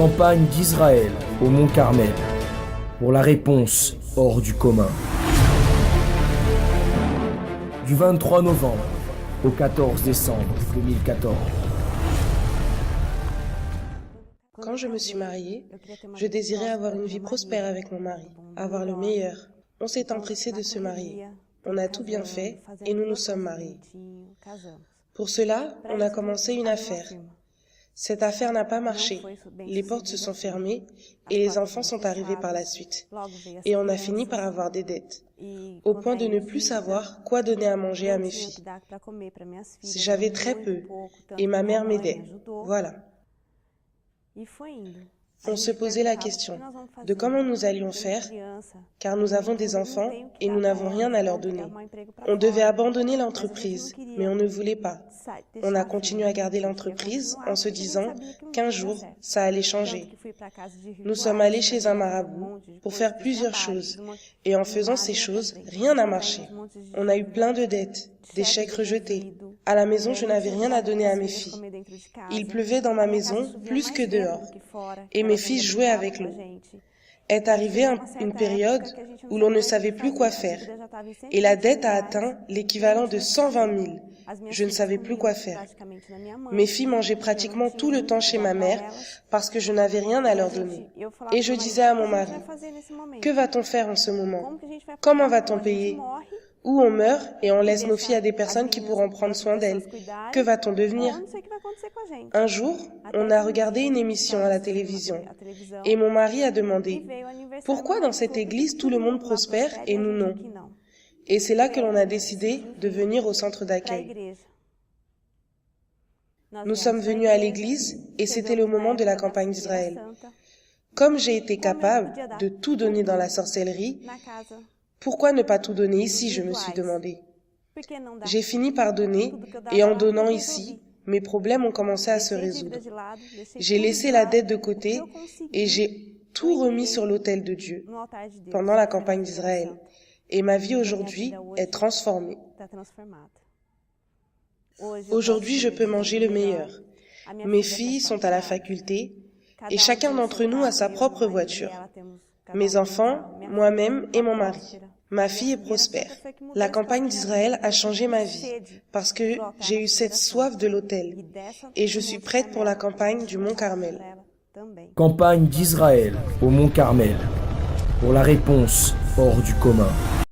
Campagne d'Israël au Mont Carmel. Pour la réponse hors du commun. Du 23 novembre au 14 décembre 2014. Quand je me suis mariée, je désirais avoir une vie prospère avec mon mari, avoir le meilleur. On s'est empressé de se marier. On a tout bien fait et nous nous sommes mariés. Pour cela, on a commencé une affaire. Cette affaire n'a pas marché. Les portes se sont fermées et les enfants sont arrivés par la suite. Et on a fini par avoir des dettes, au point de ne plus savoir quoi donner à manger à mes filles. J'avais très peu et ma mère m'aidait. Voilà. On se posait la question de comment nous allions faire, car nous avons des enfants et nous n'avons rien à leur donner. On devait abandonner l'entreprise, mais on ne voulait pas. On a continué à garder l'entreprise en se disant qu'un jour, ça allait changer. Nous sommes allés chez un marabout pour faire plusieurs choses, et en faisant ces choses, rien n'a marché. On a eu plein de dettes, des chèques rejetés. À la maison, je n'avais rien à donner à mes filles. Il pleuvait dans ma maison plus que dehors, et mes filles jouaient avec l'eau. Est arrivée une période où l'on ne savait plus quoi faire, et la dette a atteint l'équivalent de 120 000. Je ne savais plus quoi faire. Mes filles mangeaient pratiquement tout le temps chez ma mère parce que je n'avais rien à leur donner. Et je disais à mon mari, que va-t-on faire en ce moment? Comment va-t-on payer? Ou on meurt et on laisse nos filles à des personnes qui pourront prendre soin d'elles. Que va-t-on devenir? Un jour, on a regardé une émission à la télévision et mon mari a demandé « Pourquoi dans cette église tout le monde prospère et nous non ?» Et c'est là que l'on a décidé de venir au centre d'accueil. Nous sommes venus à l'église et c'était le moment de la campagne d'Israël. Comme j'ai été capable de tout donner dans la sorcellerie, pourquoi ne pas tout donner ici, je me suis demandé. J'ai fini par donner, et en donnant ici, mes problèmes ont commencé à se résoudre. J'ai laissé la dette de côté, et j'ai tout remis sur l'autel de Dieu, pendant la campagne d'Israël. Et ma vie aujourd'hui est transformée. Aujourd'hui, je peux manger le meilleur. Mes filles sont à la faculté, et chacun d'entre nous a sa propre voiture. Mes enfants, moi-même et mon mari. Ma fille est prospère. La campagne d'Israël a changé ma vie parce que j'ai eu cette soif de l'autel et je suis prête pour la campagne du Mont Carmel. Campagne d'Israël au Mont Carmel. Pour la réponse hors du commun.